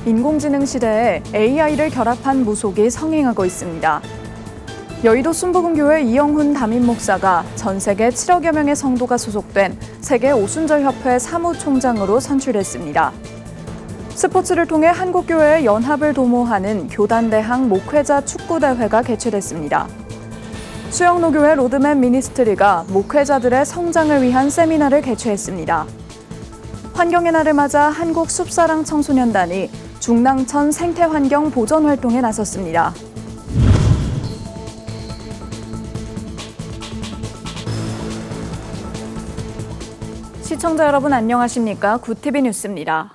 인공지능 시대에 AI를 결합한 무속이 성행하고 있습니다. 여의도 순복음교회 이영훈 담임 목사가 전 세계 7억여 명의 성도가 소속된 세계 오순절협회 사무총장으로 선출됐습니다. 스포츠를 통해 한국교회의 연합을 도모하는 교단대항 목회자 축구대회가 개최됐습니다. 수영로교회 로드맵 미니스트리가 목회자들의 성장을 위한 세미나를 개최했습니다. 환경의 날을 맞아 한국 숲사랑 청소년단이 중랑천 생태환경 보전 활동에 나섰습니다. 시청자 여러분 안녕하십니까? 굿TV 뉴스입니다.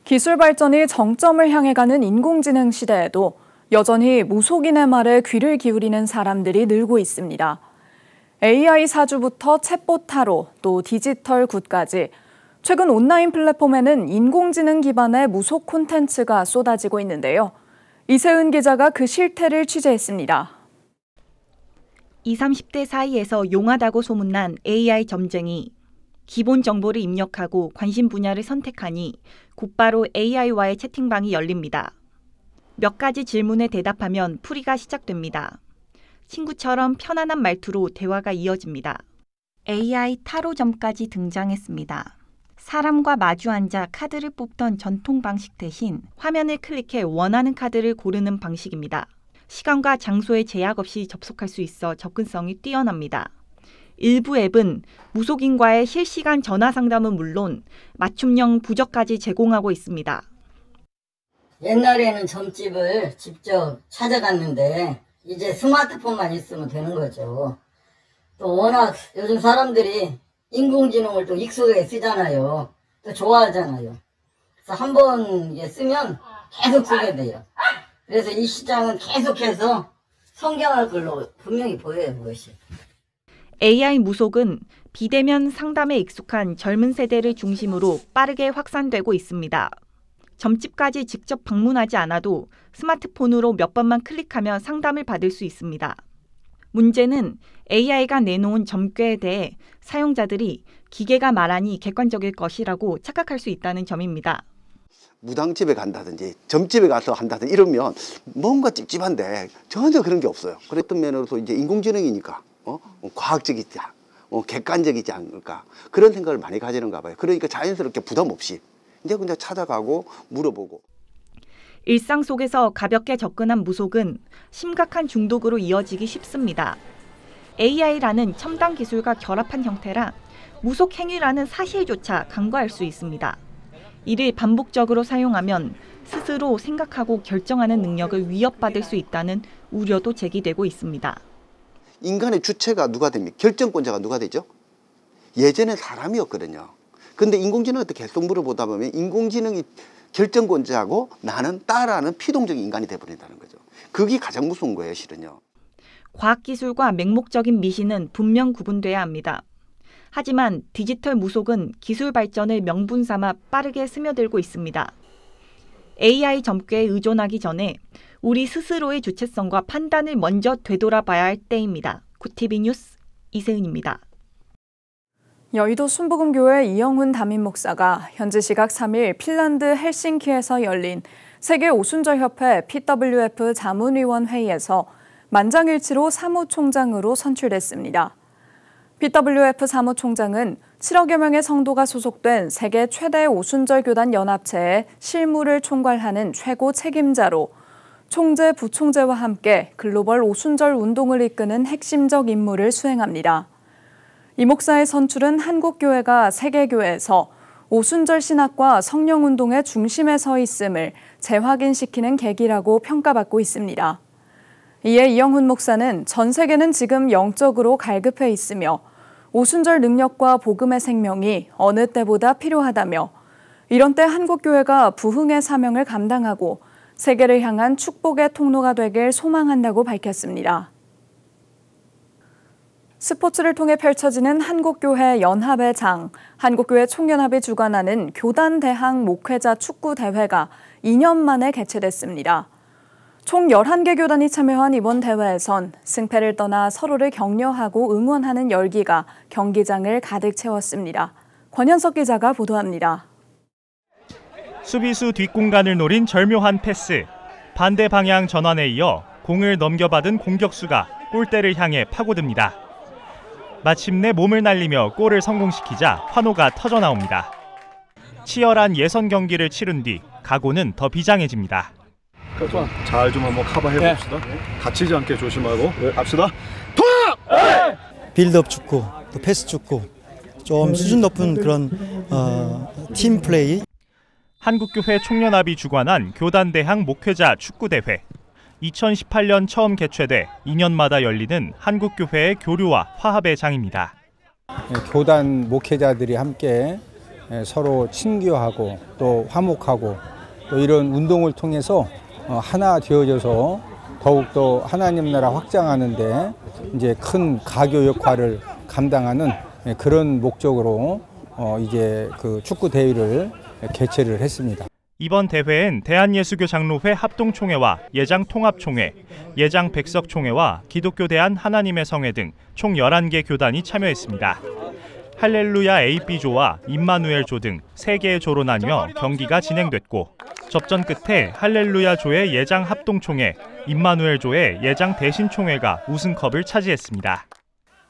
기술 발전이 정점을 향해 가는 인공지능 시대에도 여전히 무속인의 말에 귀를 기울이는 사람들이 늘고 있습니다. AI 사주부터 챗봇 타로, 또 디지털 굿까지 최근 온라인 플랫폼에는 인공지능 기반의 무속 콘텐츠가 쏟아지고 있는데요. 이세은 기자가 그 실태를 취재했습니다. 20, 30대 사이에서 용하다고 소문난 AI 점쟁이. 기본 정보를 입력하고 관심 분야를 선택하니 곧바로 AI와의 채팅방이 열립니다. 몇 가지 질문에 대답하면 풀이가 시작됩니다. 친구처럼 편안한 말투로 대화가 이어집니다. AI 타로점까지 등장했습니다. 사람과 마주 앉아 카드를 뽑던 전통 방식 대신 화면을 클릭해 원하는 카드를 고르는 방식입니다. 시간과 장소에 제약 없이 접속할 수 있어 접근성이 뛰어납니다. 일부 앱은 무속인과의 실시간 전화 상담은 물론 맞춤형 부적까지 제공하고 있습니다. 옛날에는 점집을 직접 찾아갔는데 이제 스마트폰만 있으면 되는 거죠. 또 워낙 요즘 사람들이 인공지능을 또 익숙하게 쓰잖아요. 또 좋아하잖아요. 그래서 한번 쓰면 계속 쓰게 돼요. 그래서 이 시장은 계속해서 성장할 걸로 분명히 보여요, 그것이. AI 무속은 비대면 상담에 익숙한 젊은 세대를 중심으로 빠르게 확산되고 있습니다. 점집까지 직접 방문하지 않아도 스마트폰으로 몇 번만 클릭하면 상담을 받을 수 있습니다. 문제는 AI가 내놓은 점괘에 대해 사용자들이 기계가 말하니 객관적일 것이라고 착각할 수 있다는 점입니다. 무당집에 간다든지 점집에 가서 한다든지 이러면 뭔가 찝찝한데 전혀 그런 게 없어요. 그랬던 면으로서 이제 인공지능이니까 과학적이지, 객관적이지 않을까 그런 생각을 많이 가지는가 봐요. 그러니까 자연스럽게 부담 없이 이제 그냥 찾아가고 물어보고. 일상 속에서 가볍게 접근한 무속은 심각한 중독으로 이어지기 쉽습니다. AI라는 첨단 기술과 결합한 형태라 무속 행위라는 사실조차 간과할 수 있습니다. 이를 반복적으로 사용하면 스스로 생각하고 결정하는 능력을 위협받을 수 있다는 우려도 제기되고 있습니다. 인간의 주체가 누가 됩니까? 결정권자가 누가 되죠? 예전에 사람이었거든요. 근데 인공지능한테 계속 물어보다 보면 인공지능이 결정권자고 나는 따라하는 피동적인 인간이 돼버린다는 거죠. 그게 가장 무서운 거예요, 실은요. 과학기술과 맹목적인 미신은 분명 구분돼야 합니다. 하지만 디지털 무속은 기술 발전을 명분 삼아 빠르게 스며들고 있습니다. AI 점괘에 의존하기 전에 우리 스스로의 주체성과 판단을 먼저 되돌아봐야 할 때입니다. 굿TV 뉴스 이세은입니다. 여의도 순복음교회 이영훈 담임 목사가 현지 시각 3일 핀란드 헬싱키에서 열린 세계 오순절협회 PWF 자문위원 회의에서 만장일치로 사무총장으로 선출됐습니다. PWF 사무총장은 7억여 명의 성도가 소속된 세계 최대 오순절 교단 연합체의 실무를 총괄하는 최고 책임자로 총재, 부총재와 함께 글로벌 오순절 운동을 이끄는 핵심적 임무를 수행합니다. 이 목사의 선출은 한국교회가 세계교회에서 오순절 신학과 성령운동의 중심에 서 있음을 재확인시키는 계기라고 평가받고 있습니다. 이에 이영훈 목사는 전 세계는 지금 영적으로 갈급해 있으며 오순절 능력과 복음의 생명이 어느 때보다 필요하다며 이런 때 한국교회가 부흥의 사명을 감당하고 세계를 향한 축복의 통로가 되길 소망한다고 밝혔습니다. 스포츠를 통해 펼쳐지는 한국교회 연합의 장, 한국교회 총연합이 주관하는 교단대항 목회자 축구대회가 2년 만에 개최됐습니다. 총 11개 교단이 참여한 이번 대회에선 승패를 떠나 서로를 격려하고 응원하는 열기가 경기장을 가득 채웠습니다. 권현석 기자가 보도합니다. 수비수 뒷공간을 노린 절묘한 패스. 반대 방향 전환에 이어 공을 넘겨받은 공격수가 골대를 향해 파고듭니다. 마침내 몸을 날리며 골을 성공시키자 환호가 터져나옵니다. 치열한 예선 경기를 치른 뒤 각오는 더 비장해집니다. 잘 좀 한번 커버해 봅시다. 다치지 않게 조심하고 갑시다. 통합! 빌드업 축구, 또 패스 축구, 좀 수준 높은 그런 팀 플레이. 한국교회 총연합이 주관한 교단대항 목회자 축구대회. 2018년 처음 개최돼 2년마다 열리는 한국교회의 교류와 화합의 장입니다. 교단 목회자들이 함께 서로 친교하고 또 화목하고 또 이런 운동을 통해서 하나 되어져서 더욱더 하나님 나라 확장하는데 이제 큰 가교 역할을 감당하는 그런 목적으로 이제 그 축구 대회를 개최를 했습니다. 이번 대회엔 대한예수교 장로회 합동총회와 예장통합총회, 예장백석총회와 기독교 대한 하나님의 성회 등 총 11개 교단이 참여했습니다. 할렐루야 AB조와 임마누엘조 등 3개의 조로 나뉘어 경기가 진행됐고 접전 끝에 할렐루야조의 예장합동총회, 임마누엘조의 예장대신총회가 우승컵을 차지했습니다.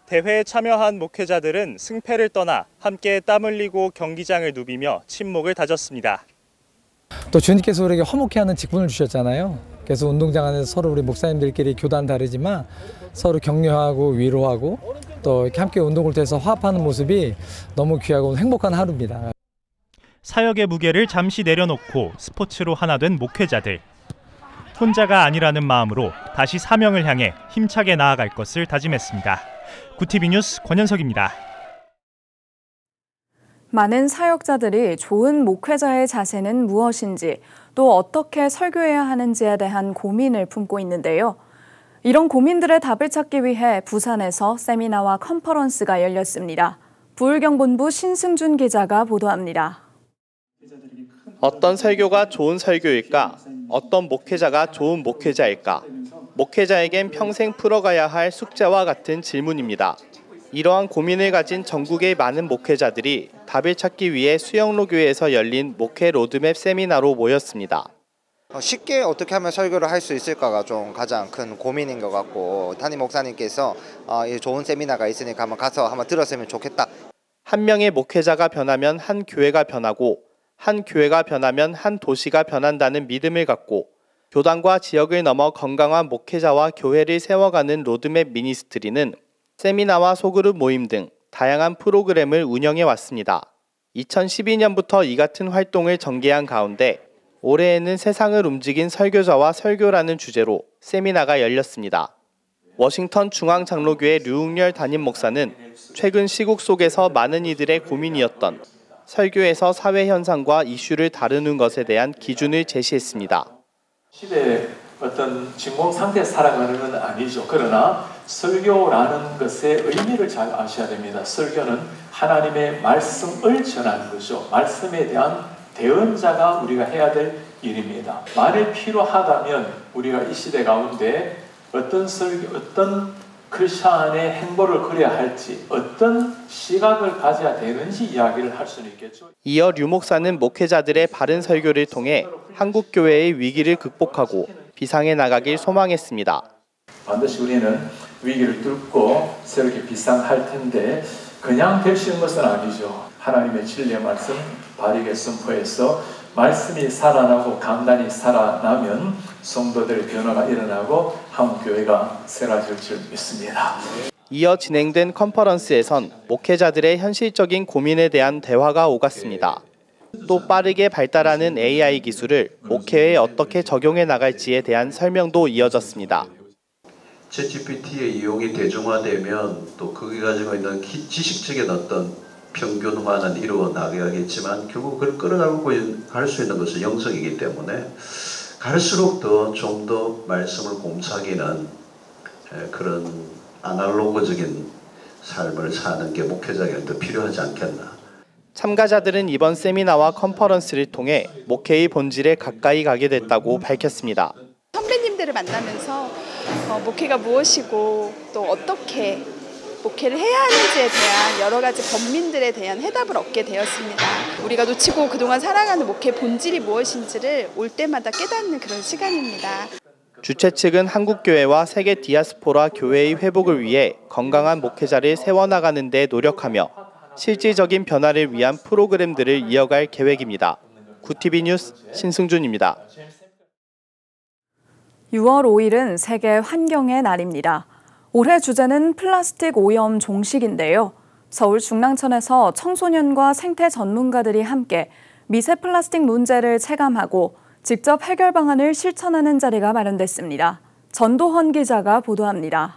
대회에 참여한 목회자들은 승패를 떠나 함께 땀 흘리고 경기장을 누비며 친목을 다졌습니다. 또 주님께서 우리에게 화목케 하는 직분을 주셨잖아요. 그래서 운동장 안에서 서로 우리 목사님들끼리 교단 다르지만 서로 격려하고 위로하고 또 이렇게 함께 운동을 통해서 화합하는 모습이 너무 귀하고 행복한 하루입니다. 사역의 무게를 잠시 내려놓고 스포츠로 하나 된 목회자들. 혼자가 아니라는 마음으로 다시 사명을 향해 힘차게 나아갈 것을 다짐했습니다. 구티비 뉴스 권현석입니다. 많은 사역자들이 좋은 목회자의 자세는 무엇인지 또 어떻게 설교해야 하는지에 대한 고민을 품고 있는데요. 이런 고민들의 답을 찾기 위해 부산에서 세미나와 컨퍼런스가 열렸습니다. 부울경본부 신승준 기자가 보도합니다. 어떤 설교가 좋은 설교일까? 어떤 목회자가 좋은 목회자일까? 목회자에겐 평생 풀어가야 할 숙제와 같은 질문입니다. 이러한 고민을 가진 전국의 많은 목회자들이 답을 찾기 위해 수영로교회에서 열린 목회 로드맵 세미나로 모였습니다. 쉽게 어떻게 하면 설교를 할 수 있을까가 좀 가장 큰 고민인 것 같고 담임 목사님께서 좋은 세미나가 있으니까 한번 가서 한번 들었으면 좋겠다. 한 명의 목회자가 변하면 한 교회가 변하고 한 교회가 변하면 한 도시가 변한다는 믿음을 갖고 교단과 지역을 넘어 건강한 목회자와 교회를 세워가는 로드맵 미니스트리는 세미나와 소그룹 모임 등 다양한 프로그램을 운영해 왔습니다. 2012년부터 이 같은 활동을 전개한 가운데 올해에는 세상을 움직인 설교자와 설교라는 주제로 세미나가 열렸습니다. 워싱턴 중앙장로교회 류웅열 담임 목사는 최근 시국 속에서 많은 이들의 고민이었던 설교에서 사회 현상과 이슈를 다루는 것에 대한 기준을 제시했습니다. 시대의 어떤 진공 상태에 살아가는 건 아니죠. 그러나 설교라는 것의 의미를 잘 아셔야 됩니다. 설교는 하나님의 말씀을 전하는 거죠. 말씀에 대한 대언자가 우리가 해야 될 일입니다. 만일 필요하다면 우리가 이 시대 가운데 어떤 설교, 어떤 크리스찬의 행보를 그려야 할지, 어떤 시각을 가져야 되는지 이야기를 할 수는 있겠죠. 이어 류 목사는 목회자들의 바른 설교를 통해 한국 교회의 위기를 극복하고 비상에 나가길 소망했습니다. 반드시 우리는 위기를 뚫고 새롭게 비상할 텐데 그냥 될 수 있는 것은 아니죠. 하나님의 진리의 말씀 바르게 선포해서 말씀이 살아나고 강단이 살아나면 성도들의 변화가 일어나고 한국 교회가 새라질 줄 믿습니다. 이어 진행된 컨퍼런스에선 목회자들의 현실적인 고민에 대한 대화가 오갔습니다. 또 빠르게 발달하는 AI 기술을 목회에 어떻게 적용해 나갈지에 대한 설명도 이어졌습니다. 챗GPT의 이용이 대중화되면 또 그게 가지고 있는 지식적인 어떤 평균화는 이루어 나가겠지만 결국 그걸 끌어가고 갈 수 있는 것은 영성이기 때문에 갈수록 좀 더 말씀을 곰삭이는 그런 아날로그적인 삶을 사는 게 목회자에게 더 필요하지 않겠나. 참가자들은 이번 세미나와 컨퍼런스를 통해 목회의 본질에 가까이 가게 됐다고 밝혔습니다. 선배님들을 만나면서 목회가 무엇이고 또 어떻게 목회를 해야 하는지에 대한 여러 가지 범민들에 대한 해답을 얻게 되었습니다. 우리가 놓치고 그동안 살아가는 목회의 본질이 무엇인지를 올 때마다 깨닫는 그런 시간입니다. 주최 측은 한국교회와 세계 디아스포라 교회의 회복을 위해 건강한 목회자를 세워나가는 데 노력하며 실질적인 변화를 위한 프로그램들을 이어갈 계획입니다. 구TV 뉴스 신승준입니다. 6월 5일은 세계 환경의 날입니다. 올해 주제는 플라스틱 오염 종식인데요. 서울 중랑천에서 청소년과 생태 전문가들이 함께 미세 플라스틱 문제를 체감하고 직접 해결 방안을 실천하는 자리가 마련됐습니다. 전도헌 기자가 보도합니다.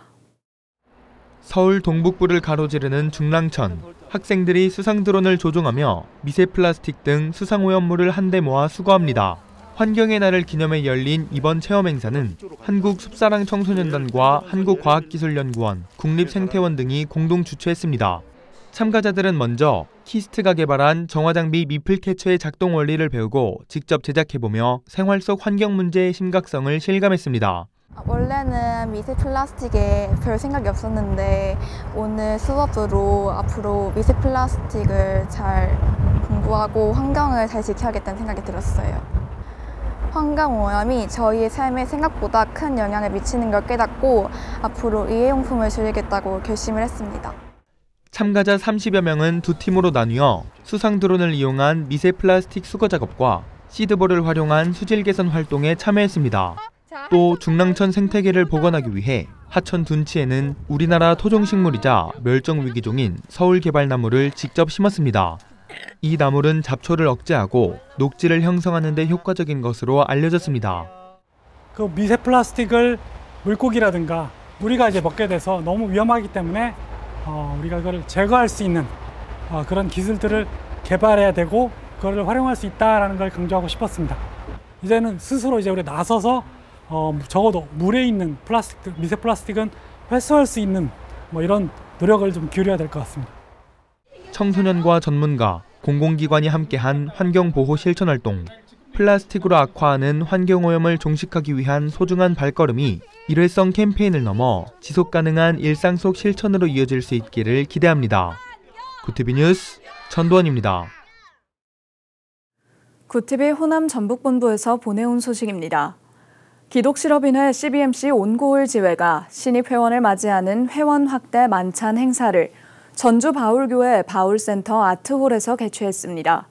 서울 동북부를 가로지르는 중랑천. 학생들이 수상 드론을 조종하며 미세 플라스틱 등 수상 오염물을 한데 모아 수거합니다. 환경의 날을 기념해 열린 이번 체험 행사는 한국숲사랑 청소년단과 한국과학기술연구원, 국립생태원 등이 공동 주최했습니다. 참가자들은 먼저 키스트가 개발한 정화장비 미플 캐처의 작동 원리를 배우고 직접 제작해보며 생활 속 환경 문제의 심각성을 실감했습니다. 원래는 미세 플라스틱에 별 생각이 없었는데 오늘 수업으로 앞으로 미세 플라스틱을 잘 공부하고 환경을 잘 지켜야겠다는 생각이 들었어요. 환경오염이 저희의 삶에 생각보다 큰 영향을 미치는 걸 깨닫고 앞으로 일회용품을 줄이겠다고 결심을 했습니다. 참가자 30여 명은 두 팀으로 나뉘어 수상 드론을 이용한 미세 플라스틱 수거 작업과 시드볼을 활용한 수질 개선 활동에 참여했습니다. 또 중랑천 생태계를 복원하기 위해 하천 둔치에는 우리나라 토종식물이자 멸종위기종인 서울개발나무를 직접 심었습니다. 이 나물은 잡초를 억제하고 녹지를 형성하는 데 효과적인 것으로 알려졌습니다. 그 미세 플라스틱을 물고기라든가 우리가 이제 먹게 돼서 너무 위험하기 때문에 우리가 그걸 제거할 수 있는 그런 기술들을 개발해야 되고 그걸 활용할 수 있다라는 걸 강조하고 싶었습니다. 이제는 스스로 우리 나서서 적어도 물에 있는 플라스틱, 미세 플라스틱은 회수할 수 있는 이런 노력을 좀 기울여야 될 것 같습니다. 청소년과 전문가, 공공기관이 함께한 환경보호 실천활동, 플라스틱으로 악화하는 환경오염을 종식하기 위한 소중한 발걸음이 일회성 캠페인을 넘어 지속가능한 일상 속 실천으로 이어질 수 있기를 기대합니다. 구TV 뉴스 전도헌입니다. 구TV 호남 전북본부에서 보내온 소식입니다. 기독실업인회 CBMC 온고을 지회가 신입 회원을 맞이하는 회원 확대 만찬 행사를 전주 바울교회 바울센터 아트홀에서 개최했습니다.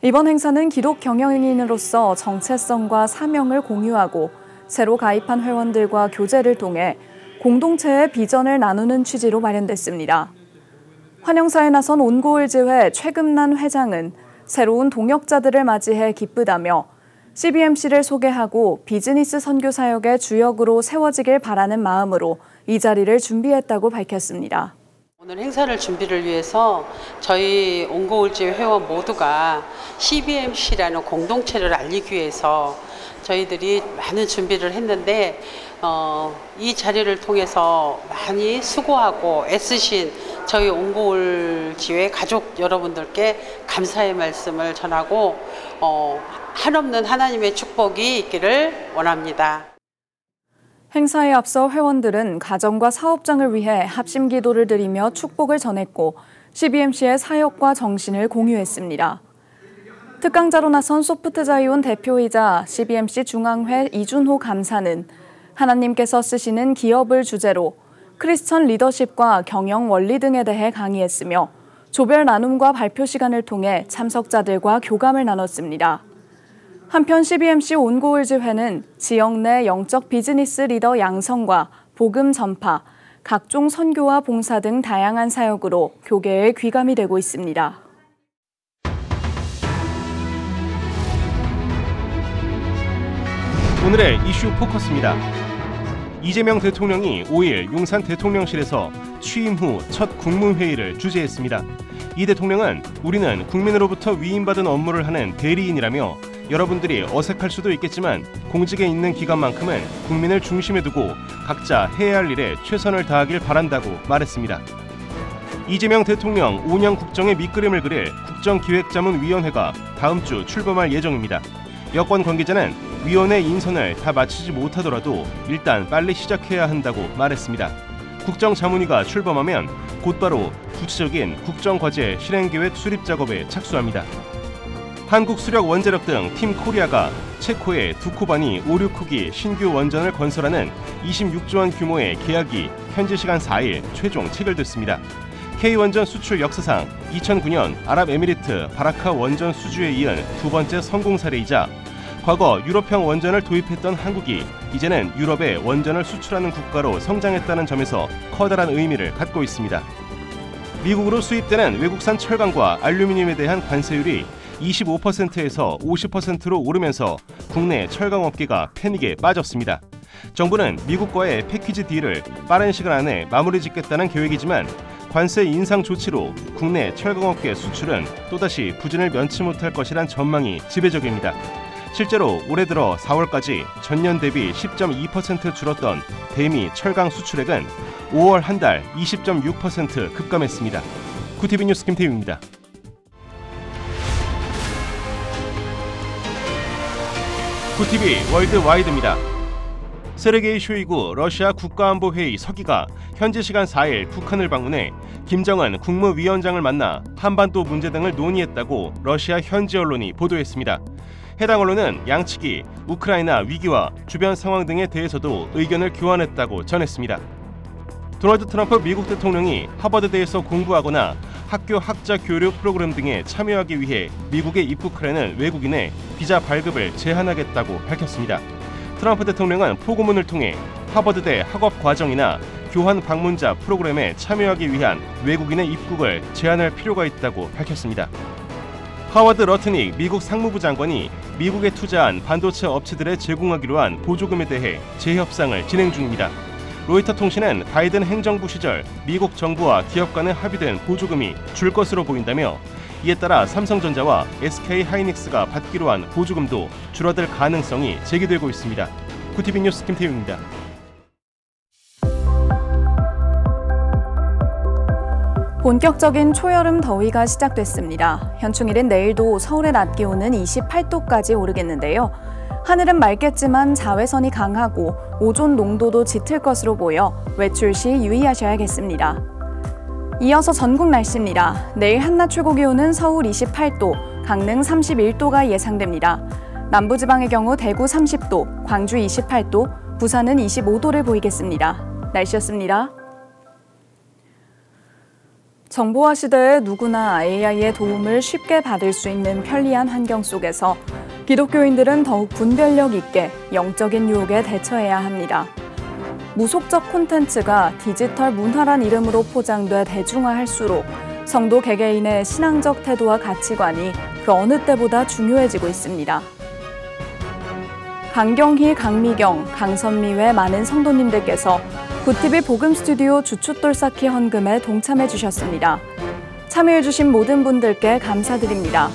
이번 행사는 기독 경영인으로서 정체성과 사명을 공유하고 새로 가입한 회원들과 교제를 통해 공동체의 비전을 나누는 취지로 마련됐습니다. 환영사에 나선 온고을 지회 최금란 회장은 새로운 동역자들을 맞이해 기쁘다며 CBMC를 소개하고 비즈니스 선교 사역의 주역으로 세워지길 바라는 마음으로 이 자리를 준비했다고 밝혔습니다. 오늘 행사를 준비를 위해서 저희 온고울지회 회원 모두가 CBMC라는 공동체를 알리기 위해서 저희들이 많은 준비를 했는데 이 자리를 통해서 많이 수고하고 애쓰신 저희 온고울지회 가족 여러분들께 감사의 말씀을 전하고 한없는 하나님의 축복이 있기를 원합니다. 행사에 앞서 회원들은 가정과 사업장을 위해 합심 기도를 드리며 축복을 전했고 CBMC의 사역과 정신을 공유했습니다. 특강자로 나선 소프트자이온 대표이자 CBMC 중앙회 이준호 감사는 하나님께서 쓰시는 기업을 주제로 크리스천 리더십과 경영 원리 등에 대해 강의했으며 조별 나눔과 발표 시간을 통해 참석자들과 교감을 나눴습니다. 한편 CBMC 온고울지회는 지역 내 영적 비즈니스 리더 양성과 복음 전파, 각종 선교와 봉사 등 다양한 사역으로 교계의 귀감이 되고 있습니다. 오늘의 이슈 포커스입니다. 이재명 대통령이 5일 용산 대통령실에서 취임 후 첫 국무회의를 주재했습니다. 이 대통령은 우리는 국민으로부터 위임받은 업무를 하는 대리인이라며 여러분들이 어색할 수도 있겠지만 공직에 있는 기간만큼은 국민을 중심에 두고 각자 해야 할 일에 최선을 다하길 바란다고 말했습니다. 이재명 대통령 5년 국정의 밑그림을 그릴 국정기획자문위원회가 다음 주 출범할 예정입니다. 여권 관계자는 위원회 인선을 다 마치지 못하더라도 일단 빨리 시작해야 한다고 말했습니다. 국정자문위가 출범하면 곧바로 구체적인 국정과제 실행계획 수립 작업에 착수합니다. 한국수력원자력 등 팀 코리아가 체코의 두코바니 5, 6호기 신규 원전을 건설하는 26조 원 규모의 계약이 현지 시간 4일 최종 체결됐습니다. K원전 수출 역사상 2009년 아랍에미리트 바라카 원전 수주에 이은 두 번째 성공 사례이자 과거 유럽형 원전을 도입했던 한국이 이제는 유럽에 원전을 수출하는 국가로 성장했다는 점에서 커다란 의미를 갖고 있습니다. 미국으로 수입되는 외국산 철강과 알루미늄에 대한 관세율이 25%에서 50%로 오르면서 국내 철강업계가 패닉에 빠졌습니다. 정부는 미국과의 패키지 딜을 빠른 시간 안에 마무리 짓겠다는 계획이지만 관세 인상 조치로 국내 철강업계 수출은 또다시 부진을 면치 못할 것이란 전망이 지배적입니다. 실제로 올해 들어 4월까지 전년 대비 10.2% 줄었던 대미 철강 수출액은 5월 한 달 20.6% 급감했습니다. QTV 뉴스 김태윤입니다. QTV 월드와이드입니다. 세르게이 쇼이구 러시아 국가안보회의 서기가 현지 시간 4일 북한을 방문해 김정은 국무위원장을 만나 한반도 문제 등을 논의했다고 러시아 현지 언론이 보도했습니다. 해당 언론은 양측이 우크라이나 위기와 주변 상황 등에 대해서도 의견을 교환했다고 전했습니다. 도널드 트럼프 미국 대통령이 하버드대에서 공부하거나 학교 학자 교류 프로그램 등에 참여하기 위해 미국에 입국하려는 외국인의 비자 발급을 제한하겠다고 밝혔습니다. 트럼프 대통령은 포고문을 통해 하버드대 학업 과정이나 교환 방문자 프로그램에 참여하기 위한 외국인의 입국을 제한할 필요가 있다고 밝혔습니다. 하워드 러트닉 미국 상무부 장관이 미국에 투자한 반도체 업체들에 제공하기로 한 보조금에 대해 재협상을 진행 중입니다. 로이터 통신은 바이든 행정부 시절 미국 정부와 기업 간에 합의된 보조금이 줄 것으로 보인다며 이에 따라 삼성전자와 SK하이닉스가 받기로 한 보조금도 줄어들 가능성이 제기되고 있습니다. QTV 뉴스 김태윤입니다. 본격적인 초여름 더위가 시작됐습니다. 현충일인 내일도 서울의 낮 기온은 28도까지 오르겠는데요. 하늘은 맑겠지만 자외선이 강하고 오존 농도도 짙을 것으로 보여 외출 시 유의하셔야겠습니다. 이어서 전국 날씨입니다. 내일 한낮 최고 기온은 서울 28도, 강릉 31도가 예상됩니다. 남부지방의 경우 대구 30도, 광주 28도, 부산은 25도를 보이겠습니다. 날씨였습니다. 정보화 시대에 누구나 AI의 도움을 쉽게 받을 수 있는 편리한 환경 속에서 기독교인들은 더욱 분별력 있게 영적인 유혹에 대처해야 합니다. 무속적 콘텐츠가 디지털 문화란 이름으로 포장돼 대중화할수록 성도 개개인의 신앙적 태도와 가치관이 그 어느 때보다 중요해지고 있습니다. 강경희, 강미경, 강선미 외 많은 성도님들께서 QTV 복음 스튜디오 주춧돌 쌓기 헌금에 동참해 주셨습니다. 참여해 주신 모든 분들께 감사드립니다.